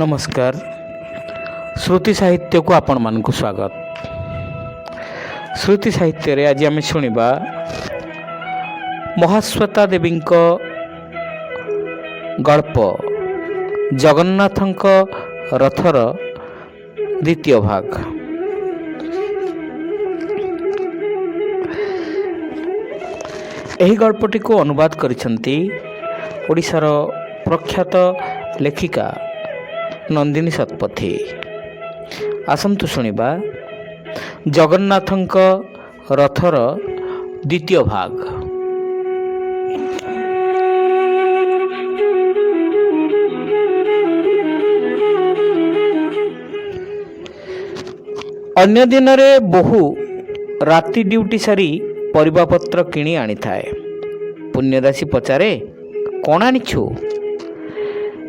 नमस्कार। श्रुति साहित्य को आपण मानक स्वागत। श्रुति साहित्य रे आज आम शुणा महाश्वेता देवी गल्प जगन्नाथ रथर द्वितीय भाग। यही गल्पटी को अनुवाद करिसेंती ओडिशार प्रख्यात लेखिका नंदिनी शतपथी। आसंतु शुणिबा जगन्नाथଙ୍କ रथर द्वितीय भाग। अन्य दिन रे बहु राति ड्यूटी सारी परिबापत्र किणी आनी थाए। पुण्यदासी पचारे कौन आनीछु?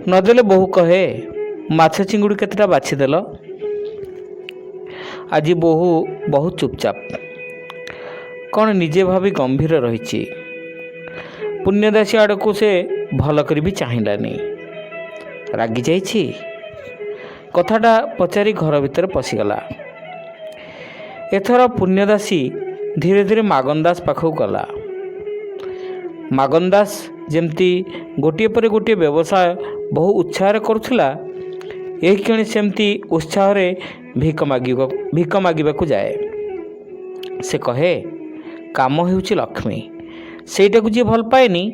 नदेले बहु कहे माछ चिंगुड़ी केतेटा बाछीदेल। आज बहु बहुत चुपचाप कौन निजे भावी गंभीर रही। पुण्यदासी आड़ को से भल कर भी चाहिलानी। रागी जाइछि कथाटा पचारि घर भितर पशिगला। एथर पुण्यदासी धीरे धीरे मागनदास पाखक गला। मागनदास जेमती गोटे पर गोटे व्यवसाय बहु उत्साह करुला, यही क्षणी सेमती उत्साह भिक मागिबाकू जाए। से कहे काम हेउछि लक्ष्मी, सेटा को जी भल पाएनी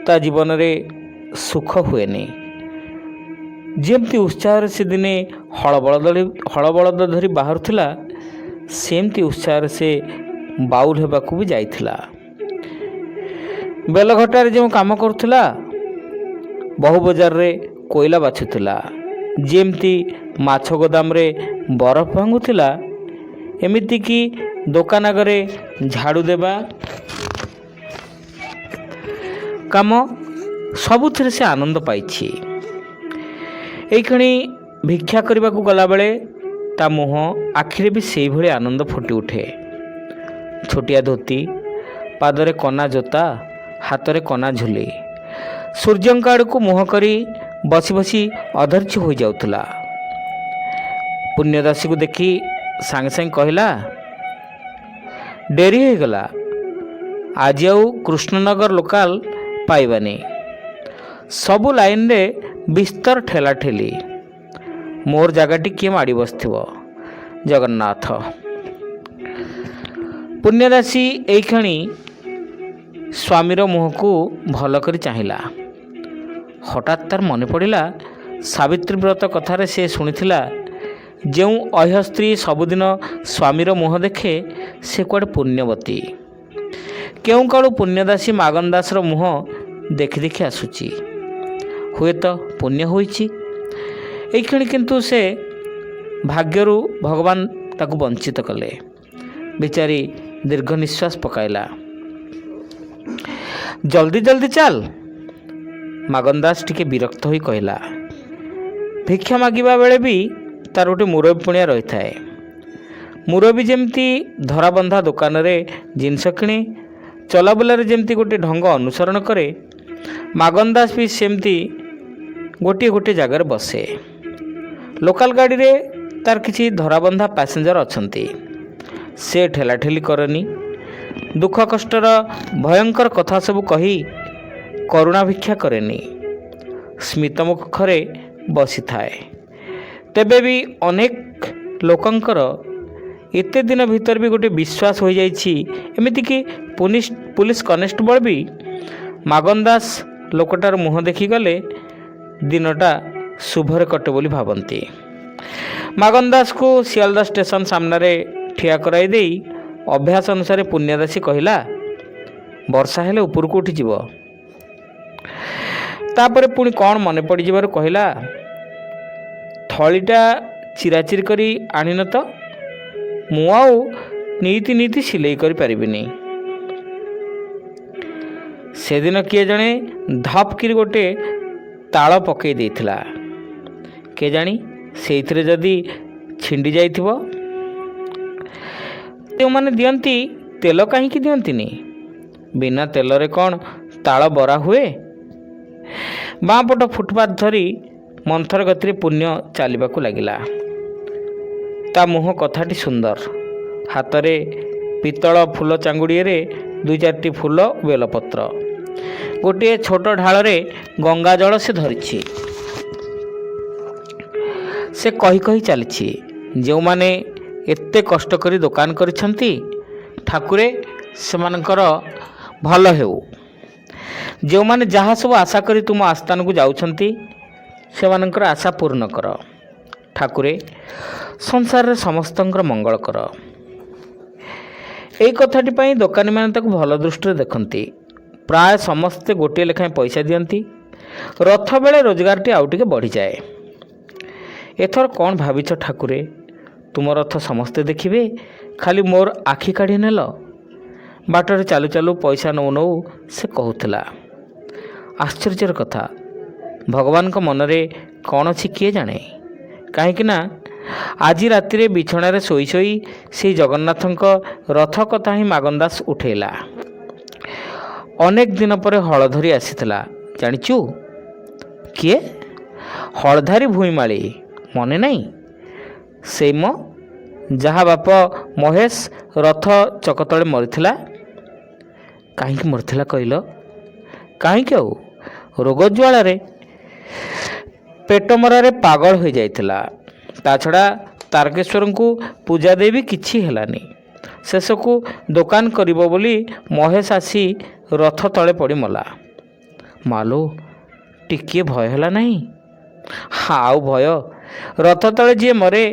ता जीवन रे सुख हुएनी। जेमती उत्साह से दिने हल बलद धरी बाहरुला, सेमती उत्साह से बाउल हेबाकू भी जाइथिला। बेलघटारे जो काम करुला, बहु बजार रे कोयला बाछुला, जेमती माछ गोदाम रे बरफ भांगुला, एमिति कि दुकान आगरे झाड़ू देबा काम सबुथिरे से आनंद पाइछि। एई खणी भिक्षा करबा को गला बेले ता मुह आखिरे भी सेई भली आनंद फुटी उठे। छोटिया धोती, पादरे कना जोता, हाथरे कना झुली, सूर्यंक आड़ को मुह करी बसी बसी अधर्च्य हो जाउतला। पुण्यदासी को देखी सांगे सांगे कहला, डेरी हो गला, आज आउ कृष्णनगर लोकाल पाइबानी। सबु लाइन रे बिस्तर ठेला ठेली। मोर जगाटी किए माड़ी बसथिबो? जगन्नाथ। पुण्यदासी एई खणी स्वामीर मुह को भल कर चाहिला। हठात तार मन पड़ा सावित्री व्रत कथार से शुणीथिला जो अह्य स्त्री सबुदिन स्वामीर मुह देखे से कुआड़े पुण्यवती। क्यों कालू पुण्यदासी मागनदासर मुह देखि देखि आसुची। हुए तो पुण्य होइछि। एई क्षणी किंतु से भाग्यरु भगवान ताकू वंचित कले। बिचारी दीर्घ निश्वास पकाइला। जल्दी जल्दी चल, मागनदास टिके विरक्त होई कहला। भिक्षा मागिबा बेले भी तार गोटे मुरबी पुणिया रही थाए। मुरबी जेमती धराबंधा दुकान रे जिनस किणे, चलाबुलारे जेमती गोटे ढंग अनुसरण करे, मागनदास भी सेमती गोटे गोटे जगार बसे। लोकाल गाड़ी रे तार किछि धराबंधा पैसेंजर अछंती। से ठेलाठेली करनी, दुख कष्टर भयंकर कथा सब कही करुणा भिक्षा करेनी। स्मित मुखरे बसी थाए। तेबे भी अनेक लोकंकर एते दिन भीतर भी गोटे विश्वास हो जाइछि, एमिति कि पुलिस कनेस्टेबल भी मागनदास लोकटार मुह देखि गले दिनटा शुभरे कटे बोली भाबंती। मागनदास को सियालदा स्टेशन सामने ठिया कराई देई अभ्यास अनुसार पुण्यदासी कहला, वर्षा हेले ऊपर को उठी जीव। तापर पुणी कौन मन पड़ जाबार कहला, थलीटा चिराचिरी करी आनिन तो मु आउ नीति नीति सिलाई करि परिबिनी। से दिन किए जणे धपकिरी गोटे ताଳ पकई देइथिला। के जानी सेइथिरे जदी छिंडी जाइथिबो। तो माने दियंती तेल कहीं दियंतीनी? बिना तेल रे कौन ताଳ बरा हुए? बाँपट फुटपाथ धरी ମନ୍ଥର ଗତିରେ ପୁଣ୍ୟ ଚାଲିବାକୁ ଲାଗିଲା। ତା ମୁହଁ କଥାଟି ସୁନ୍ଦର। ହାତରେ ପିତ୍ତଳ ଫୁଲ ଚାଙ୍ଗୁଡ଼ିରେ 2-4ଟି ଫୁଲ ବେଲପତ୍ର। ଗୋଟିଏ ଛୋଟ ଢାଳରେ ଗଙ୍ଗା ଜଳ ସେ ଧରିଛି। ସେ କହି କହି ଚାଲିଛି, ଯେଉଁମାନେ ଏତେ କଷ୍ଟ କରି ଦୋକାନ କରିଛନ୍ତି, ଠାକୁରେ ସେମାନଙ୍କର ଭଲ ହେଉ। ଯେଉଁମାନେ ଯାହା ସବୁ ଆଶା କରି ତୁମ ଆସ୍ଥାନକୁ ଯାଉଛନ୍ତି, ସେମାନଙ୍କର ଆଶା ପୂର୍ଣ୍ଣ କର। ଠାକୁରେ ସଂସାରରେ ସମସ୍ତଙ୍କର ମଙ୍ଗଳ କର। ଏହି କଥାଟି ପାଇଁ ଦୋକାନୀମାନେ ତାକୁ ଭଲ ଦୃଷ୍ଟିରେ ଦେଖନ୍ତି। ପ୍ରାୟ ସମସ୍ତେ ଗୋଟିଏ ଲେଖାଏଁ ପଇସା ଦିଅନ୍ତି। ରଥ ବେଳେ ରୋଜଗାରଟି ଆଉ ଟିକେ ବଢ଼ିଯାଏ। ଏଥର କ'ଣ ଭାବିଛ ଠାକୁରେ? ତୁମ ରଥ ସମସ୍ତେ ଦେଖିବେ, ଖାଲି ମୋର ଆଖି କାଢ଼ି ନେଲ? ବାଟରେ ଚାଲୁ ଚାଲୁ ପଇସା ନେଉ ନେଉ ସେ କହୁଥିଲା। ଆଶ୍ଚର୍ଯ୍ୟର କଥା, ଭଗବାନଙ୍କ ମନରେ କ'ଣ ଅଛି କିଏ ଜାଣେ? କାହିଁକି ନା ଆଜି ରାତିରେ ବିଛଣାରେ ଶୋଇ ଶୋଇ ସେହି ଜଗନ୍ନାଥଙ୍କ ରଥ କଥା ହିଁ ମାଗନ୍ଦାସ ଉଠେଇଲା। ଅନେକ ଦିନ ପରେ ହଳଧରି ଆସିଥିଲା, ଜାଣିଛୁ? କିଏ? ହଳଧାରୀ ଭୂଇଁମାଳି, ମନେ ନାହିଁ? ସେଇ ମ, ଯାହା ବାପ ମହେଶ ରଥ ଚକତଳେ ମରିଥିଲା। କାହିଁକି ମରିଥିଲା କହିଲ? କାହିଁକି ଆଉ? ରୋଗ ଜ୍ୱାଳାରେ, ପେଟ ମରାରେ ପାଗଳ ହୋଇଯାଇଥିଲା। ତା ଛଡ଼ା ତାରକେଶ୍ୱରଙ୍କୁ ପୂଜା ଦେଇ ବି କିଛି ହେଲାନି। ଶେଷକୁ ଦୋକାନ କରିବ ବୋଲି ମହେଶ ଆସି ରଥ ତଳେ ପଡ଼ି ମଲା। ମାଲୋ, ଟିକିଏ ଭୟ ହେଲା ନାହିଁ? ଆଉ ଭୟ? ରଥ ତଳେ ଯିଏ ମରେ,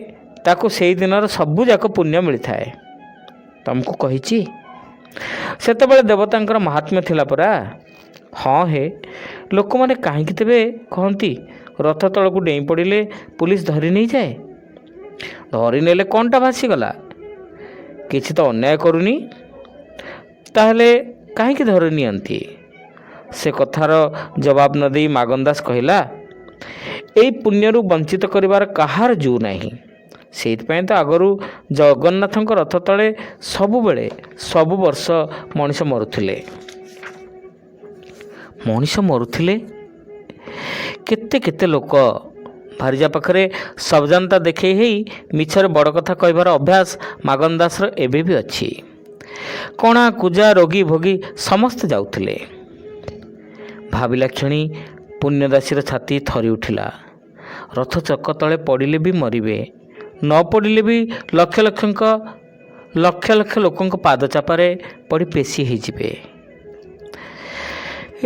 ତାକୁ ସେଇ ଦିନର ସବୁଯାକ ପୁଣ୍ୟ ମିଳିଥାଏ। ତମକୁ କହିଛି? ସେତେବେଳେ ଦେବତାଙ୍କର ମାହାତ୍ମ୍ୟ ଥିଲା ପରା। ହଁ ହେ, ଲୋକମାନେ କାହିଁକି ତେବେ କହନ୍ତି ରଥ ତଳକୁ ଡେଇଁ ପଡ଼ିଲେ ପୁଲିସ ଧରି ନେଇଯାଏ? ଧରି ନେଲେ କ'ଣଟା ଭାସିଗଲା? କିଛି ତ ଅନ୍ୟାୟ କରୁନି, ତାହେଲେ କାହିଁକି ଧରି ନିଅନ୍ତି? ସେ କଥାର ଜବାବ ନ ଦେଇ ମାଗନ୍ଦାସ କହିଲା, ଏଇ ପୁଣ୍ୟରୁ ବଞ୍ଚିତ କରିବାର କାହାର ଜୁ ନାହିଁ। ସେଇଥିପାଇଁ ତ ଆଗରୁ ଜଗନ୍ନାଥଙ୍କ ରଥ ତଳେ ସବୁବେଳେ ସବୁ ବର୍ଷ ମଣିଷ ମରୁଥିଲେ। ମଣିଷ ମରୁଥିଲେ? କେତେ କେତେ ଲୋକ। ଭାରିଜା ପାଖରେ ସବଜାନତା ଦେଖେଇ ହେଇ ମିଛରେ ବଡ଼ କଥା କହିବାର ଅଭ୍ୟାସ ମାଗନ୍ଦାସର ଏବେ ବି ଅଛି। କଣା କୁଜା ରୋଗୀ ଭୋଗୀ ସମସ୍ତେ ଯାଉଥିଲେ। ଭାବିଲା କ୍ଷଣି ପୁଣ୍ୟଦାସୀର ଛାତି ଥରି ଉଠିଲା। ରଥ ଚକ ତଳେ ପଡ଼ିଲେ ବି ମରିବେ, ନ ପଡ଼ିଲେ ବି ଲକ୍ଷ ଲକ୍ଷ ଲୋକଙ୍କ ପାଦଚାପାରେ ପଡ଼ି ପେଶି ହେଇଯିବେ।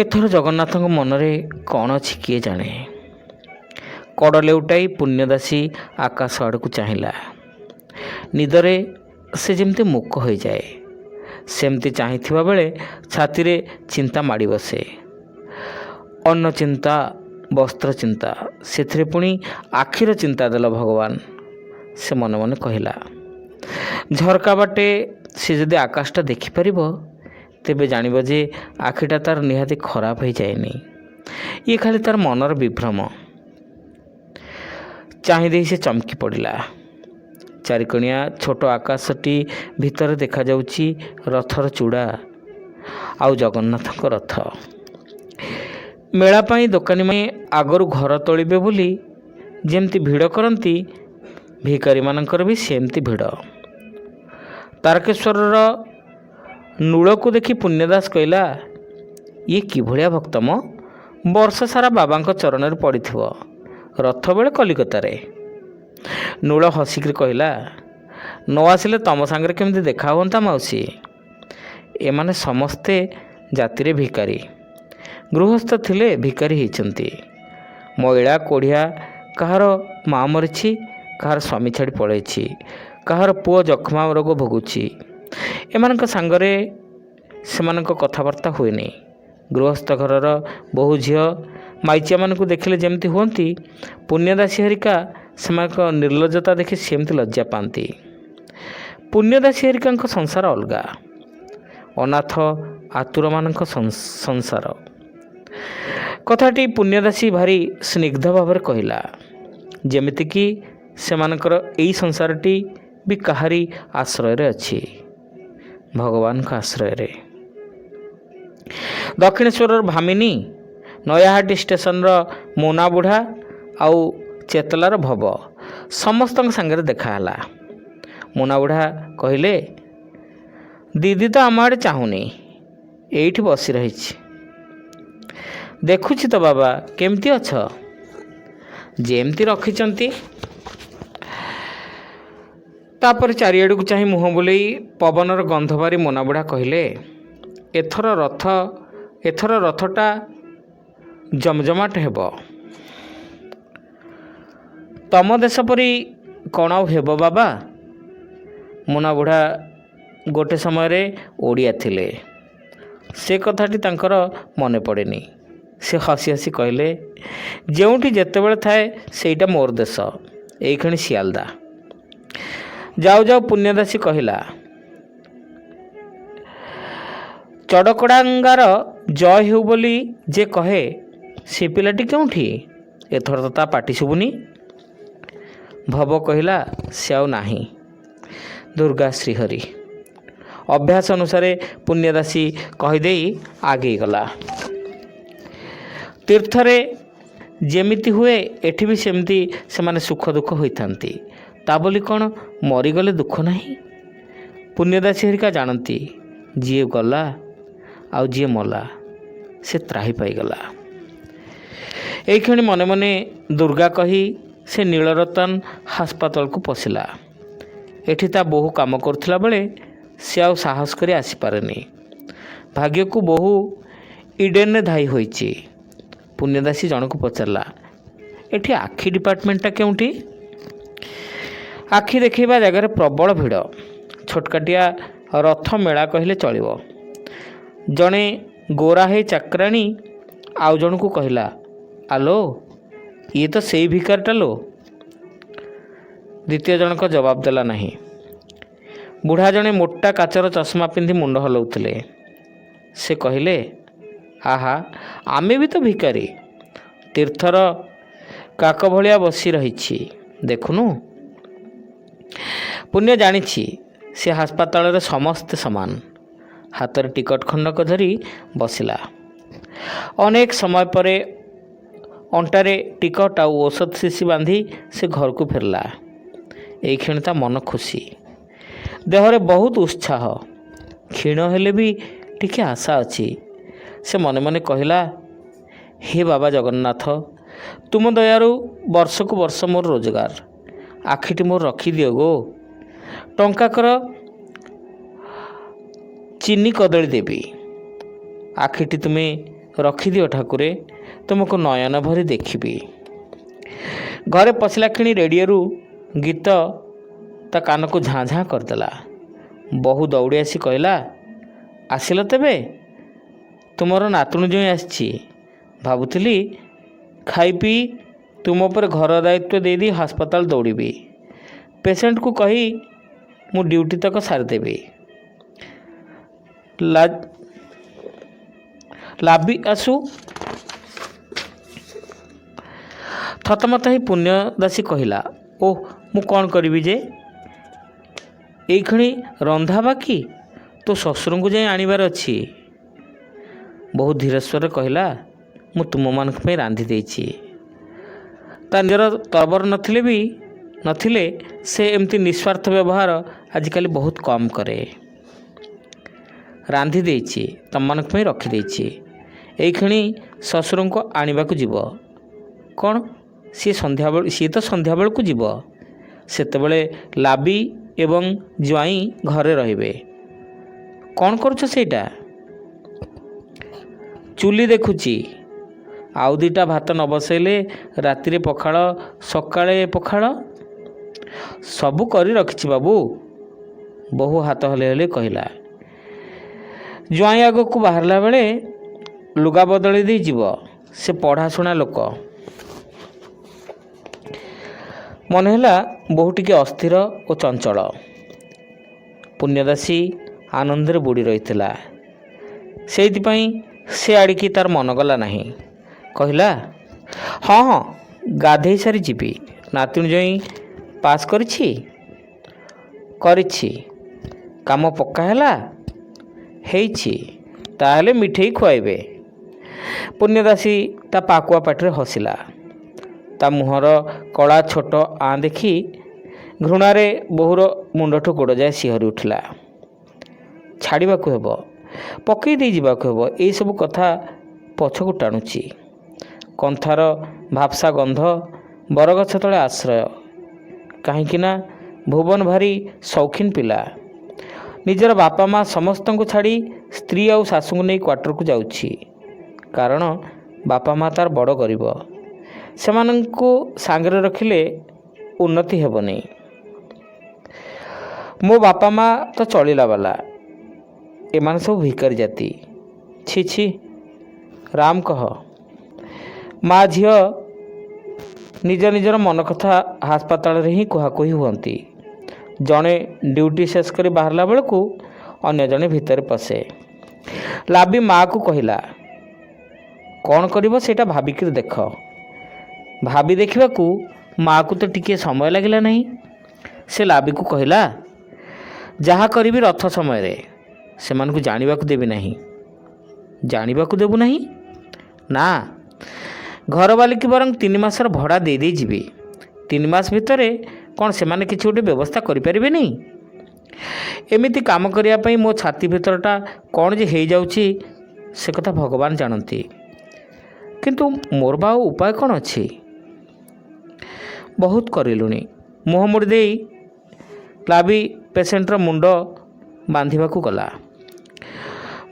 ଏଥର ଜଗନ୍ନାଥଙ୍କ ମନରେ କ'ଣ ଅଛି କିଏ ଜାଣେ? କଡ଼ ଲେଉଟାଇ ପୁଣ୍ୟଦାସୀ ଆକାଶ ଆଡ଼କୁ ଚାହିଁଲା। ନିଦରେ ସେ ଯେମିତି ମୂକ ହୋଇଯାଏ, ସେମିତି ଚାହିଁଥିବା ବେଳେ ଛାତିରେ ଚିନ୍ତା ମାଡ଼ି ବସେ। ଅନ୍ନ ଚିନ୍ତା, ବସ୍ତ୍ର ଚିନ୍ତା, ସେଥିରେ ପୁଣି ଆଖିର ଚିନ୍ତା ଦେଲ ଭଗବାନ, ସେ ମନେ ମନେ କହିଲା। ଝରକା ବାଟେ ସେ ଯଦି ଆକାଶଟା ଦେଖିପାରିବ, ତେବେ ଜାଣିବ ଯେ ଆଖିଟା ତାର ନିହାତି ଖରାପ ହୋଇଯାଏନି। ଇଏ ଖାଲି ତାର ମନର ବିଭ୍ରମ। ଚାହିଁଦେଇ ସେ ଚମକି ପଡ଼ିଲା। ଚାରିକଣିଆ ଛୋଟ ଆକାଶଟି ଭିତରେ ଦେଖାଯାଉଛି ରଥର ଚୂଡ଼ା ଆଉ ଜଗନ୍ନାଥଙ୍କ ରଥ। ମେଳା ପାଇଁ ଦୋକାନୀମାନେ ଆଗରୁ ଘର ତୋଳିବେ ବୋଲି ଯେମିତି ଭିଡ଼ କରନ୍ତି, ଭିକାରୀମାନଙ୍କର ବି ସେମିତି ଭିଡ଼। ତାରକେଶ୍ୱରର ନୂଳକୁ ଦେଖି ପୁଣ୍ୟଦାସ କହିଲା, ଇଏ କିଭଳିଆ ଭକ୍ତ ମ, ବର୍ଷ ସାରା ବାବାଙ୍କ ଚରଣରେ ପଡ଼ିଥିବ, ରଥ ବେଳେ କଲିକତାରେ। ନୂଳ ହସିକିରି କହିଲା, ନ ଆସିଲେ ତମ ସାଙ୍ଗରେ କେମିତି ଦେଖା ହୁଅନ୍ତା ମାଉସୀ? ଏମାନେ ସମସ୍ତେ ଜାତିରେ ଭିକାରୀ। ଗୃହସ୍ଥ ଥିଲେ ଭିକାରୀ ହେଇଛନ୍ତି। ମଇଳା କୋଢ଼ିଆ, କାହାର ମା ମରିଛି, କାହାର ସ୍ୱାମୀ ଛାଡ଼ି ପଳାଇଛି, କାହାର ପୁଅ ଯକ୍ଷ୍ମା ରୋଗ ଭୋଗୁଛି। ଏମାନଙ୍କ ସାଙ୍ଗରେ ସେମାନଙ୍କ କଥାବାର୍ତ୍ତା ହୁଏନି। ଗୃହସ୍ଥ ଘରର ବୋହୂ ଝିଅ ମାଇଚିଆମାନଙ୍କୁ ଦେଖିଲେ ଯେମିତି ହୁଅନ୍ତି, ପୁଣ୍ୟଦାସୀ ହେରିକା ସେମାନଙ୍କ ନିର୍ଲଜ୍ଜତା ଦେଖି ସେମିତି ଲଜ୍ଜା ପାଆନ୍ତି। ପୁଣ୍ୟଦାସୀ ହେରିକାଙ୍କ ସଂସାର ଅଲଗା, ଅନାଥ ଆତୁରମାନଙ୍କ ସଂସାର। କଥାଟି ପୁଣ୍ୟଦାସୀ ଭାରି ସ୍ନିଗ୍ଧ ଭାବରେ କହିଲା, ଯେମିତିକି ସେମାନଙ୍କର ଏଇ ସଂସାରଟି ବି କାହାରି ଆଶ୍ରୟରେ ଅଛି, ଭଗବାନଙ୍କ ଆଶ୍ରୟରେ। ଦକ୍ଷିଣେଶ୍ୱରର ଭାମିନୀ, ନୟାହାଟି ଷ୍ଟେସନର ମୋନା ବୁଢ଼ା ଆଉ ଚେତଲାର ଭବ ସମସ୍ତଙ୍କ ସାଙ୍ଗରେ ଦେଖାହେଲା। ମୁନା ବୁଢ଼ା କହିଲେ, ଦିଦି ତ ଆମ ଆଡ଼େ ଚାହୁଁନି, ଏଇଠି ବସି ରହିଛି। ଦେଖୁଛି ତ ବାବା, କେମିତି ଅଛ? ଯେମିତି ରଖିଛନ୍ତି। ତାପରେ ଚାରିଆଡ଼କୁ ଚାହିଁ ମୁହଁ ବୁଲେଇ ପବନର ଗନ୍ଧ ବାରି ମୁନା ବୁଢ଼ା କହିଲେ, ଏଥର ରଥଟା ଜମଜମାଟ ହେବ। ତମ ଦେଶ ପରି କ'ଣ ଆଉ ହେବ ବାବା? ମୁନା ବୁଢ଼ା ଗୋଟେ ସମୟରେ ଓଡ଼ିଆ ଥିଲେ। ସେ କଥାଟି ତାଙ୍କର ମନେ ପଡ଼େନି। ସେ ହସି ହସି କହିଲେ, ଯେଉଁଠି ଯେତେବେଳେ ଥାଏ ସେଇଟା ମୋର ଦେଶ, ଏଇକ୍ଷଣି ଶିଆଲଦା। ଯାଉ ଯାଉ ପୁଣ୍ୟଦାସୀ କହିଲା, ଚଡ଼କଡ଼ାଙ୍ଗାର ଜୟ ହେଉ ବୋଲି ଯେ କହେ, ସେ ପିଲାଟି କେଉଁଠି? ଏଥର ତ ତା ପାଟି ଶୁଭୁନି। ଭବ କହିଲା, ସେ ଆଉ ନାହିଁ। ଦୁର୍ଗା ଶ୍ରୀହରି। ଅଭ୍ୟାସ ଅନୁସାରେ ପୁଣ୍ୟଦାସୀ କହିଦେଇ ଆଗେଇ ଗଲା। ତୀର୍ଥରେ ଯେମିତି ହୁଏ ଏଠି ବି ସେମିତି ସେମାନେ ସୁଖ ଦୁଃଖ ହୋଇଥାନ୍ତି। ତା ବୋଲି କ'ଣ ମରିଗଲେ ଦୁଃଖ ନାହିଁ? ପୁଣ୍ୟଦାସୀ ହେରିକା ଜାଣନ୍ତି, ଯିଏ ଗଲା ଆଉ ଯିଏ ମଲା ସେ ତ୍ରାହି ପାଇଗଲା। ଏଇକ୍ଷଣି ମନେ ମନେ ଦୁର୍ଗା କହି ସେ ନୀଳରତନ ହାସ୍ପାତାଳକୁ ପଶିଲା। ଏଠି ତା ବୋହୂ କାମ କରୁଥିଲା ବେଳେ ସେ ଆଉ ସାହସ କରି ଆସିପାରେନି। ଭାଗ୍ୟକୁ ବୋହୂ ଇଡେନରେ ଧାଇ ହୋଇଛି। ପୁଣ୍ୟଦାସୀ ଜଣକୁ ପଚାରିଲା, ଏଠି ଆଖି ଡିପାର୍ଟମେଣ୍ଟଟା କେଉଁଠି? ଆଖି ଦେଖାଇବା ଜାଗାରେ ପ୍ରବଳ ଭିଡ଼। ଛୋଟକାଟିଆ ରଥ ମେଳା କହିଲେ ଚଳିବ। ଜଣେ ଗୋରା ହେଇ ଚାକରାଣୀ ଆଉ ଜଣକୁ କହିଲା, ଆଲୋ, ଇଏ ତ ସେଇ ଭିକାରଟା ଲୋ। ଦ୍ୱିତୀୟ ଜଣକ ଜବାବ ଦେଲା ନାହିଁ। ବୁଢ଼ା ଜଣେ ମୋଟା କାଚର ଚଷମା ପିନ୍ଧି ମୁଣ୍ଡ ହଲାଉଥିଲେ। ସେ କହିଲେ, ଆହା, ଆମେ ବି ତ ଭିକାରୀ। ତୀର୍ଥର କାକ ଭଳିଆ ବସି ରହିଛି, ଦେଖୁନୁ? ପୁଣ୍ୟ ଜାଣିଛି ସେ ହାସ୍ପାତାଳରେ ସମସ୍ତେ ସମାନ। ହାତରେ ଟିକଟ ଖଣ୍ଡକ ଧରି ବସିଲା। ଅନେକ ସମୟ ପରେ ଅଣ୍ଟାରେ ଟିକଟ ଆଉ ଔଷଧ ଶିଶି ବାନ୍ଧି ସେ ଘରକୁ ଫେରିଲା। ଏଇକ୍ଷଣି ତା ମନ ଖୁସି, ଦେହରେ ବହୁତ ଉତ୍ସାହ, କ୍ଷୀଣ ହେଲେ ବି ଟିକେ ଆଶା ଅଛି। ସେ ମନେ ମନେ କହିଲା, ହେ ବାବା ଜଗନ୍ନାଥ, ତୁମ ଦୟାରୁ ବର୍ଷକୁ ବର୍ଷ ମୋର ରୋଜଗାର। ଆଖିଟି ମୋର ରଖିଦିଅ ଗୋ। ଟଙ୍କାକର ଚିନି କଦଳୀ ଦେବି। ଆଖିଟି ତୁମେ ରଖିଦିଅ ଠାକୁରେ, ତୁମକୁ ନୟନ ଭରି ଦେଖିବି। ଘରେ ପଶିଲା କ୍ଷଣି ରେଡ଼ିଓରୁ ଗୀତ ତା କାନକୁ ଝାଁ ଝାଁ କରିଦେଲା। ବୋହୂ ଦୌଡ଼ି ଆସି କହିଲା, ଆସିଲ ତେବେ? ତୁମର ନାତୁଣୀ ଜୋଇଁ ଆସିଛି। ଭାବୁଥିଲି ଖାଇ ପିଇ ତୁମ ଉପରେ ଘର ଦାୟିତ୍ୱ ଦେଇଦେଇ ହାସ୍ପାତାଳ ଦୌଡ଼ିବି। ପେସେଣ୍ଟକୁ କହି ମୁଁ ଡ୍ୟୁଟି ତକ ସାରିଦେବି। ଲାବି ଆସୁ। ଥତମତ ହେଇ ପୁଣ୍ୟଦାସୀ କହିଲା, ଓଃ, ମୁଁ କ'ଣ କରିବି ଯେ? ଏଇକ୍ଷଣି ରନ୍ଧା ବାକି, ତୋ ଶ୍ୱଶୁରଙ୍କୁ ଯାଇ ଆଣିବାର ଅଛି। ବହୁତ ଧୀର ସ୍ୱରରେ କହିଲା, ମୁଁ ତୁମମାନଙ୍କ ପାଇଁ ରାନ୍ଧି ଦେଇଛି। ତା ନିଜର ତରବର ନଥିଲେ ସେ ଏମିତି ନିଃସ୍ୱାର୍ଥ ବ୍ୟବହାର ଆଜିକାଲି ବହୁତ କମ୍ କରେ। ରାନ୍ଧି ଦେଇଛି, ତମମାନଙ୍କ ପାଇଁ ରଖିଦେଇଛି। ଏଇକ୍ଷଣି ଶ୍ୱଶୁରଙ୍କୁ ଆଣିବାକୁ ଯିବ। କ'ଣ? ସିଏ ତ ସନ୍ଧ୍ୟାବେଳକୁ ଯିବ। ସେତେବେଳେ ଲାବି ଏବଂ ଜ୍ୱାଇଁ ଘରେ ରହିବେ। କ'ଣ କରୁଛ ସେଇଟା? ଚୁଲି ଦେଖୁଛି। ଆଉ ଦୁଇଟା ଭାତ ନ ବସେଇଲେ ରାତିରେ ପଖାଳ, ସକାଳେ ପଖାଳ। ସବୁ କରି ରଖିଛି ବାବୁ। ବୋହୂ ହାତ ହଲେଇ ହଲେଇ କହିଲା। ଜ୍ୱାଇଁ ଆଗକୁ ବାହାରିଲା ବେଳେ ଲୁଗା ବଦଳେଇ ଦେଇ ଯିବ। ସେ ପଢ଼ାଶୁଣା ଲୋକ। ମନେ ହେଲା ବୋହୂ ଟିକେ ଅସ୍ଥିର ଓ ଚଞ୍ଚଳ। ପୁଣ୍ୟଦାସୀ ଆନନ୍ଦରେ ବୁଡ଼ି ରହିଥିଲା। ସେଇଥିପାଇଁ ସେ ଆଡ଼ିକି ତାର ମନ ଗଲା ନାହିଁ। କହିଲା, ହଁ ହଁ, ଗାଧେଇ ସାରି ଯିବି। ନାତୁଣୀ ଜୋଇଁ ପାସ୍ କରିଛି। କାମ ପକ୍କା ହେଲା? ହେଇଛି। ତାହେଲେ ମିଠେଇ ଖୁଆଇବେ। ପୁଣ୍ୟଦାସୀ ତା ପାକୁଆ ପାଟିରେ ହସିଲା। ତା ମୁହଁର କଳା ଛୋଟ ଆଁ ଦେଖି ଘୃଣାରେ ବୋହୂର ମୁଣ୍ଡଠୁ ଗୋଡ଼ ଯାଏ ଶିହରି ଉଠିଲା। ଛାଡ଼ିବାକୁ ହେବ, ପକେଇ ଦେଇ ଯିବାକୁ ହେବ, ଏଇସବୁ କଥା ପଛକୁ ଟାଣୁଛି। କନ୍ଥାର ଭାପ୍ସା ଗନ୍ଧ, ବରଗଛ ତଳେ ଆଶ୍ରୟ। କାହିଁକି ନା ଭୁବନ ଭାରି ସୌଖିନ ପିଲା। ନିଜର ବାପା ମା ସମସ୍ତଙ୍କୁ ଛାଡ଼ି ସ୍ତ୍ରୀ ଆଉ ଶାଶୁଙ୍କୁ ନେଇ କ୍ୱାର୍ଟରକୁ ଯାଉଛି। କାରଣ ବାପା ମା ତାର ବଡ଼ ଗରିବ, ସେମାନଙ୍କୁ ସାଙ୍ଗରେ ରଖିଲେ ଉନ୍ନତି ହେବନି। ମୋ ବାପା ମା ତ ଚଳିଲା ବାଲା, ଏମାନେ ସବୁ ଭିକାରୀ ଜାତି। ଛି ଛି, ରାମ କହ। ମା ଝିଅ ନିଜ ନିଜର ମନ କଥା ହାସ୍ପାତାଳରେ ହିଁ କୁହାକୁହି ହୁଅନ୍ତି। ଜଣେ ଡ୍ୟୁଟି ଶେଷ କରି ବାହାରିଲା ବେଳକୁ ଅନ୍ୟ ଜଣେ ଭିତରେ ପଶେ। ଲାବି ମାଆକୁ କହିଲା, କ'ଣ କରିବ ସେଇଟା ଭାବିକିରି ଦେଖ। ଭାବି ଦେଖିବାକୁ ମାଆକୁ ତ ଟିକିଏ ସମୟ ଲାଗିଲା ନାହିଁ। ସେ ଲାବିକୁ କହିଲା, ଯାହା କରିବି ରଥ ସମୟରେ ସେମାନଙ୍କୁ ଜାଣିବାକୁ ଦେବି ନାହିଁ। ଜାଣିବାକୁ ଦେବୁ ନାହିଁ? ନା, ଘରବାଲିକି ବରଂ 3 ମାସର ଭଡ଼ା ଦେଇ ଯିବି। 3 ମାସ ଭିତରେ କ'ଣ ସେମାନେ କିଛି ଗୋଟେ ବ୍ୟବସ୍ଥା କରିପାରିବେନି? ଏମିତି କାମ କରିବା ପାଇଁ ମୋ ଛାତି ଭିତରଟା କ'ଣ ଯେ ହେଇଯାଉଛି ସେ କଥା ଭଗବାନ ଜାଣନ୍ତି। କିନ୍ତୁ ମୋର ବା ଆଉ ଉପାୟ କ'ଣ ଅଛି? ବହୁତ କରିଲୁଣି। ମୁହଁ ମୋଡ଼ି ଦେଇ ଲାବି ପେସେଣ୍ଟର ମୁଣ୍ଡ ବାନ୍ଧିବାକୁ ଗଲା।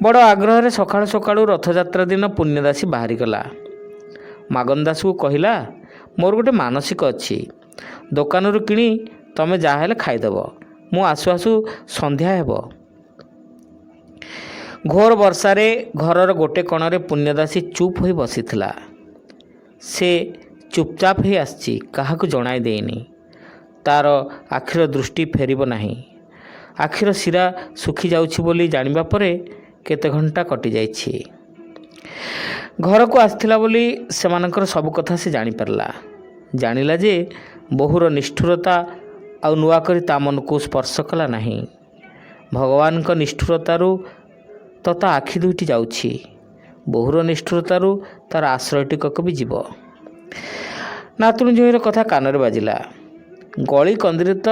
ବଡ଼ ଆଗ୍ରହରେ ସକାଳୁ ସକାଳୁ ରଥଯାତ୍ରା ଦିନ ପୁଣ୍ୟଦାସୀ ବାହାରିଗଲା। ମାଗନ୍ଦାସକୁ କହିଲା, ମୋର ଗୋଟେ ମାନସିକ ଅଛି, ଦୋକାନରୁ କିଣି ତମେ ଯାହା ହେଲେ ଖାଇଦେବ। ମୁଁ ଆସୁ ଆସୁ ସନ୍ଧ୍ୟା ହେବ। ଘୋର ବର୍ଷାରେ ଘରର ଗୋଟେ କୋଣରେ ପୁଣ୍ୟଦାସୀ ଚୁପ୍ ହୋଇ ବସିଥିଲା। ସେ ଚୁପଚାପ ହେଇ ଆସିଛି, କାହାକୁ ଜଣାଇ ଦେଇନି। ତାର ଆଖିର ଦୃଷ୍ଟି ଫେରିବ ନାହିଁ। ଆଖିର ଶିରା ଶୁଖିଯାଉଛି ବୋଲି ଜାଣିବା ପରେ କେତେ ଘଣ୍ଟା କଟିଯାଇଛି। ଘରକୁ ଆସିଥିଲା ବୋଲି ସେମାନଙ୍କର ସବୁ କଥା ସେ ଜାଣିପାରିଲା। ଜାଣିଲା ଯେ ବୋହୂର ନିଷ୍ଠୁରତା ଆଉ ନୂଆକରି ତା ମନକୁ ସ୍ପର୍ଶ କଲା ନାହିଁ। ଭଗବାନଙ୍କ ନିଷ୍ଠୁରତାରୁ ତ ତା ଆଖି ଦୁଇଟି ଯାଉଛି, ବୋହୂର ନିଷ୍ଠୁରତାରୁ ତାର ଆଶ୍ରୟ ଟିକକ ବି ଯିବ। ନାତୁଣୀ ଝିଅର କଥା କାନରେ ବାଜିଲା। ଗଳି କନ୍ଦିରେ ତ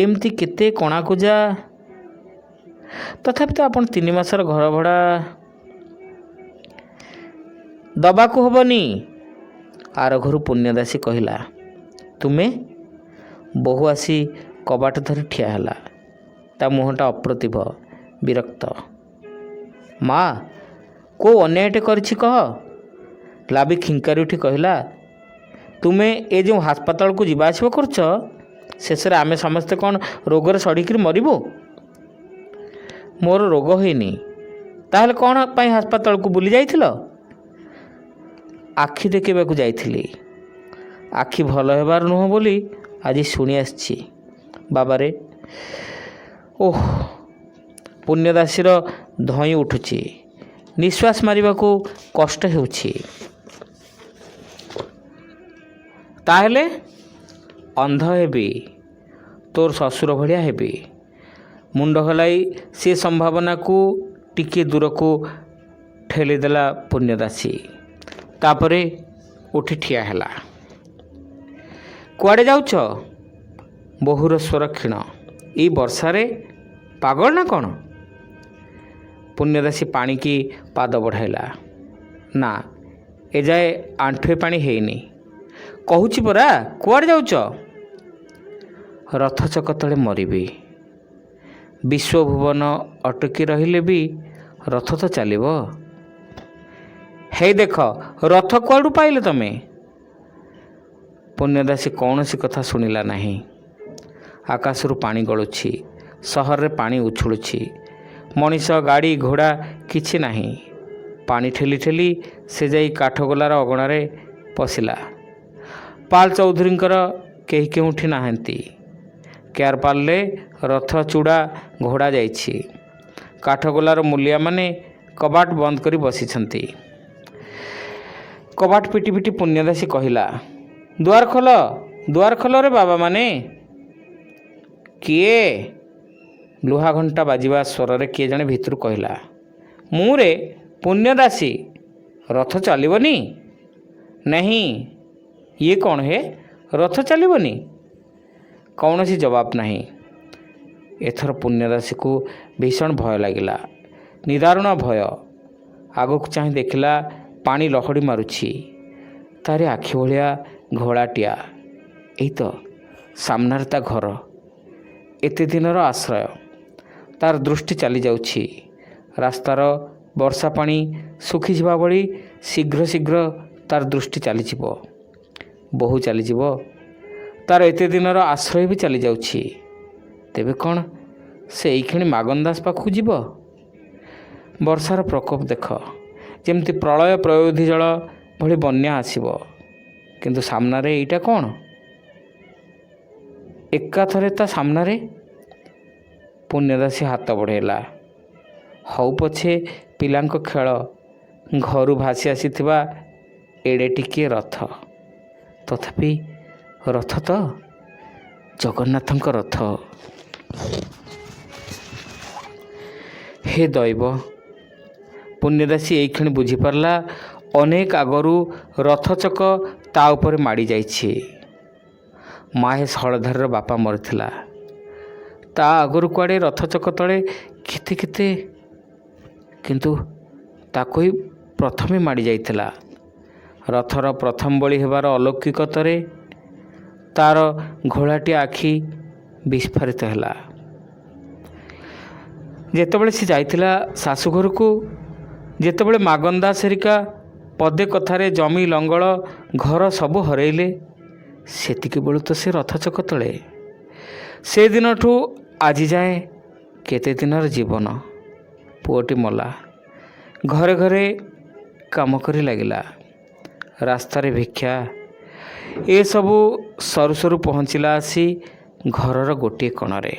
ଏମିତି କେତେ କଣାକୁଜା। ତଥାପି ତ ଆପଣ 3 ମାସର ଘର ଭଡ଼ା ଦବାକୁ ହେବନି। ଆର ଘରୁ ପୁଣ୍ୟଦାସୀ କହିଲା। ତୁମେ? ବୋହୂ ଆସି କବାଟ ଧରି ଠିଆ ହେଲା। ତା ମୁହଁଟା ଅପ୍ରତିଭ, ବିରକ୍ତ। ମା, କେଉଁ ଅନ୍ୟାୟଟେ କରିଛି କହ? ଲାବି ଖିଙ୍କାରି ଉଠି କହିଲା, ତୁମେ ଏ ଯେଉଁ ହାସ୍ପାତାଳକୁ ଯିବା ଆସିବା କରୁଛ, ଶେଷରେ ଆମେ ସମସ୍ତେ କ'ଣ ରୋଗରେ ସଢ଼ିକିରି ମରିବୁ? ମୋର ରୋଗ ହେଇନି, ତାହେଲେ କ'ଣ ପାଇଁ ହାସ୍ପାତାଳକୁ ବୁଲି ଯାଇଥିଲ? ଆଖି ଦେଖିବାକୁ ଯାଇଥିଲି। ଆଖି ଭଲ ହେବାର ନୁହଁ ବୋଲି ଆଜି ଶୁଣି ଆସିଛି। ବାବାରେ, ଓଃ। ପୁଣ୍ୟଦାସୀର ଧଇଁ ଉଠୁଛି, ନିଶ୍ୱାସ ମାରିବାକୁ କଷ୍ଟ ହେଉଛି। ତାହେଲେ ଅନ୍ଧ ହେବି, ତୋର ଶ୍ୱଶୁର ଭଳିଆ ହେବି। ମୁଣ୍ଡ ହଲାଇ ସେ ସମ୍ଭାବନାକୁ ଟିକିଏ ଦୂରକୁ ଠେଲିଦେଲା ପୁଣ୍ୟଦାସୀ। ତାପରେ ଉଠି ଠିଆ ହେଲା। କୁଆଡ଼େ ଯାଉଛ? ବୋହୂର ସ୍ୱର କ୍ଷୀଣ। ଏଇ ବର୍ଷାରେ ପାଗଳ ନା କ'ଣ? ପୁଣ୍ୟଦାସୀ ପାଣିକି ପାଦ ବଢ଼ାଇଲା। ନା, ଏଯାଏ ଆଣ୍ଠୁଏ ପାଣି ହେଇନି। କହୁଛି ପରା, କୁଆଡ଼େ ଯାଉଛ? ରଥଚକ ତଳେ ମରିବି। ବିଶ୍ୱଭୁବନ ଅଟକି ରହିଲେ ବି ରଥ ତ ଚାଲିବ। ହେଇ ଦେଖ, ରଥ କୁଆଡ଼ୁ ପାଇଲ ତମେ? ପୁଣ୍ୟଦାସୀ କୌଣସି କଥା ଶୁଣିଲା ନାହିଁ। ଆକାଶରୁ ପାଣି ଗଳୁଛି, ସହରରେ ପାଣି ଉଛୁଳୁଛି। ମଣିଷ, ଗାଡ଼ି, ଘୋଡ଼ା କିଛି ନାହିଁ। ପାଣି ଠେଲି ଠେଲି ସେ ଯାଇ କାଠଗୋଲାର ଅଗଣାରେ ପଶିଲା। ପାଲ ଚୌଧୁରୀଙ୍କର କେହି କେଉଁଠି ନାହାନ୍ତି। କେୟାରପାଲରେ ରଥ, ଚୂଡ଼ା, ଘୋଡ଼ା ଯାଇଛି। କାଠଗୋଲାର ମୂଲିଆମାନେ କବାଟ ବନ୍ଦ କରି ବସିଛନ୍ତି। କବାଟ ପିଟି ପିଟି ପୁଣ୍ୟଦାସୀ କହିଲା, ଦୁଆର ଖୋଲ, ଦୁଆର ଖୋଲରେ ବାବାମାନେ। କିଏ? ଲୁହା ଘଣ୍ଟା ବାଜିବା ସ୍ୱରରେ କିଏ ଜଣେ ଭିତରୁ କହିଲା। ମୁଁ ରେ, ପୁଣ୍ୟଦାସୀ। ରଥ ଚାଲିବନି? ନାହିଁ, ଇଏ କ'ଣ ହେ, ରଥ ଚାଲିବନି? କୌଣସି ଜବାବ ନାହିଁ। ଏଥର ପୁଣ୍ୟଦାସୀକୁ ଭୀଷଣ ଭୟ ଲାଗିଲା, ନିଦାରୁଣ ଭୟ। ଆଗକୁ ଚାହିଁ ଦେଖିଲା ପାଣି ଲହଡ଼ି ମାରୁଛି। ତାରି ଆଖି ଭଳିଆ ଘୋଳାଟିଆ। ଏଇ ତ ସାମ୍ନାରେ ତା ଘର, ଏତେ ଦିନର ଆଶ୍ରୟ। ତାର ଦୃଷ୍ଟି ଚାଲିଯାଉଛି। ରାସ୍ତାର ବର୍ଷା ପାଣି ଶୁଖିଯିବା ଭଳି ଶୀଘ୍ର ଶୀଘ୍ର ତାର ଦୃଷ୍ଟି ଚାଲିଯିବ, ବୋହୁ ଚାଲିଯିବ। ତାର ଏତେ ଦିନର ଆଶ୍ରୟ ବି ଚାଲିଯାଉଛି। ତେବେ କ'ଣ ସେ ଏଇକ୍ଷଣି ମାଗନ୍ଦାସ ପାଖକୁ ଯିବ? ବର୍ଷାର ପ୍ରକୋପ ଦେଖ, ଯେମିତି ପ୍ରଳୟ ପ୍ରୟୋଧି ଜଳ ଭଳି ବନ୍ୟା ଆସିବ। କିନ୍ତୁ ସାମ୍ନାରେ ଏଇଟା କ'ଣ? ଏକାଥରେ ତା ସାମ୍ନାରେ ପୁଣ୍ୟଦାସୀ ହାତ ବଢ଼େଇଲା। ହଉ ପଛେ ପିଲାଙ୍କ ଖେଳ, ଘରୁ ଭାସି ଆସିଥିବା ଏଡ଼େ ଟିକିଏ ରଥ। ତଥାପି ରଥ ତ, ଜଗନ୍ନାଥଙ୍କ ରଥ। ହେ ଦୈବ! ପୁଣ୍ୟଦାସୀ ଏଇକ୍ଷଣି ବୁଝିପାରିଲା, ଅନେକ ଆଗରୁ ରଥଚକ ତା ଉପରେ ମାଡ଼ି ଯାଇଛି। ମାହେଶ ହଳଧରର ବାପା ମରିଥିଲା। ତା ଆଗରୁ କୁଆଡ଼େ ରଥଚକ ତଳେ କେତେ କେତେ, କିନ୍ତୁ ତାକୁ ହିଁ ପ୍ରଥମେ ମାଡ଼ି ଯାଇଥିଲା। ରଥର ପ୍ରଥମ ବଳି ହେବାର ଅଲୌକିକତାରେ ତାର ଘୋଳାଟିଆ ଆଖି ବିସ୍ଫାରିତ ହେଲା। ଯେତେବେଳେ ସେ ଯାଇଥିଲା ଶାଶୁଘରକୁ, ଯେତେବେଳେ ମାଗନ୍ଦାସ ହେରିକା ପଦେ କଥାରେ ଜମି ଲଙ୍ଗଳ ଘର ସବୁ ହରେଇଲେ, ସେତିକି ବେଳୁ ତ ସେ ରଥଚକ ତଳେ। ସେଦିନଠୁ ଆଜି ଯାଏ କେତେ ଦିନର ଜୀବନ। ପୁଅଟି ମଲା, ଘରେ ଘରେ କାମ କରି ଲାଗିଲା, ରାସ୍ତାରେ ଭିକ୍ଷା। ଏସବୁ ସରୁ ସରୁ ପହଞ୍ଚିଲା ଆସି ଘରର ଗୋଟିଏ କୋଣରେ।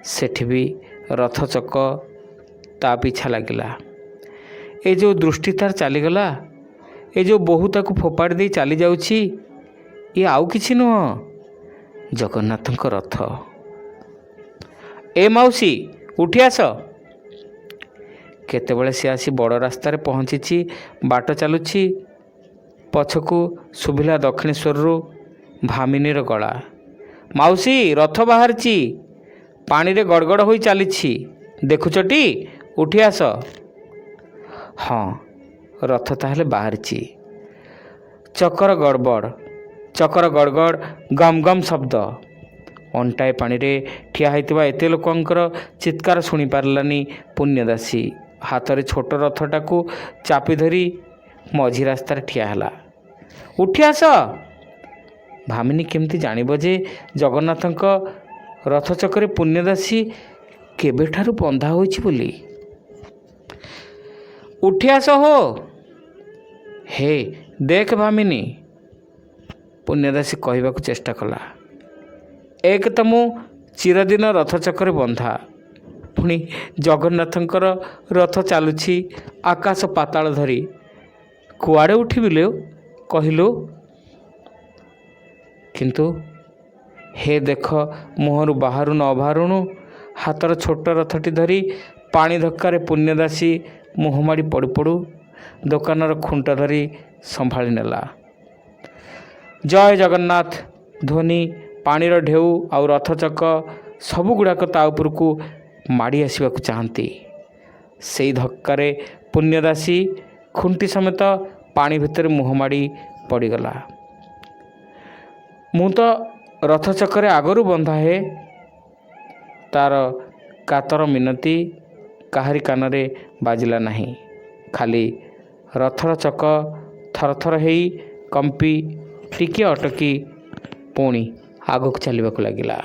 ସେଠି ବି ରଥଚକ ତା ପିଛା ଲାଗିଲା। ଏ ଯେଉଁ ଦୃଷ୍ଟି ତାର ଚାଲିଗଲା, ଏ ଯେଉଁ ବୋହୂ ତାକୁ ଫୋପାଡ଼ି ଦେଇ ଚାଲିଯାଉଛି, ଇଏ ଆଉ କିଛି ନୁହଁ, ଜଗନ୍ନାଥଙ୍କ ରଥ। ଏ ମାଉସୀ, ଉଠି ଆସ। କେତେବେଳେ ସେ ଆସି ବଡ଼ ରାସ୍ତାରେ ପହଞ୍ଚିଛି, ବାଟ ଚାଲୁଛି। ପଛକୁ ଶୁଭିଲା ଦକ୍ଷିଣେଶ୍ୱରରୁ ଭାମିନୀର ଗଳା। ମାଉସୀ, ରଥ ବାହାରିଛି, ପାଣିରେ ଗଡ଼ଗଡ଼ ହୋଇ ଚାଲିଛି, ଦେଖୁଛଟି, ଉଠି ଆସ। ହଁ, ରଥ ତାହେଲେ ବାହାରିଛି। ଚକର ଗଡ଼ବଡ଼, ଚକର ଗଡ଼ଗଡ଼, ଗମ୍ ଗମ୍ ଶବ୍ଦ। ଅଣ୍ଟାଏ ପାଣିରେ ଠିଆ ହୋଇଥିବା ଏତେ ଲୋକଙ୍କର ଚିତ୍କାର ଶୁଣିପାରିଲାନି ପୁଣ୍ୟଦାସୀ। ହାତରେ ଛୋଟ ରଥଟାକୁ ଚାପି ଧରି ମଝି ରାସ୍ତାରେ ଠିଆ ହେଲା। ଉଠି ଆସ। ଭାମିନୀ କେମିତି ଜାଣିବ ଯେ ଜଗନ୍ନାଥଙ୍କ ରଥଚକରେ ପୁଣ୍ୟଦାସୀ କେବେଠାରୁ ବନ୍ଧା ହୋଇଛି ବୋଲି? ଉଠି ଆସ ହୋ। ହେ ଦେଖ ଭାମିନୀ, ପୁଣ୍ୟଦାସୀ କହିବାକୁ ଚେଷ୍ଟା କଲା। ଏକ ତ ମୁଁ ଚିରଦିନ ରଥଚକରେ ବନ୍ଧା, ପୁଣି ଜଗନ୍ନାଥଙ୍କର ରଥ ଚାଲୁଛି ଆକାଶ ପାତାଳ ଧରି। କୁଆଡ଼େ ଉଠିବି ଲୋ କହିଲୁ? କିନ୍ତୁ ହେ ଦେଖ, ମୁହଁରୁ ବାହାରୁ ନ ବାହାରୁଣୁ ହାତର ଛୋଟ ରଥଟି ଧରି ପାଣି ଧକ୍କାରେ ପୁଣ୍ୟଦାସୀ ମୁହଁ ମାଡ଼ି ପଡ଼ୁ ପଡ଼ୁ ଦୋକାନର ଖୁଣ୍ଟ ଧରି ସମ୍ଭାଳି ନେଲା। ଜୟ ଜଗନ୍ନାଥ ଧ୍ୱନି, ପାଣିର ଢେଉ ଆଉ ରଥଚକ ସବୁଗୁଡ଼ାକ ତା ଉପରକୁ ମାଡ଼ି ଆସିବାକୁ ଚାହାନ୍ତି। ସେଇ ଧକ୍କାରେ ପୁଣ୍ୟଦାସୀ ଖୁଣ୍ଟି ସମେତ ପାଣି ଭିତରେ ମୁହଁ ମାଡ଼ି ପଡ଼ିଗଲା। ମୁଁ ତ ରଥଚକରେ ଆଗରୁ ବନ୍ଧା ହେ। ତାର କାତର ମିନତି କାହାରି କାନରେ ବାଜିଲା ନାହିଁ। ଖାଲି ରଥର ଚକ ଥରଥର ହେଇ କମ୍ପି ଟିକିଏ ଅଟକି ପୁଣି ଆଗକୁ ଚାଲିବାକୁ ଲାଗିଲା।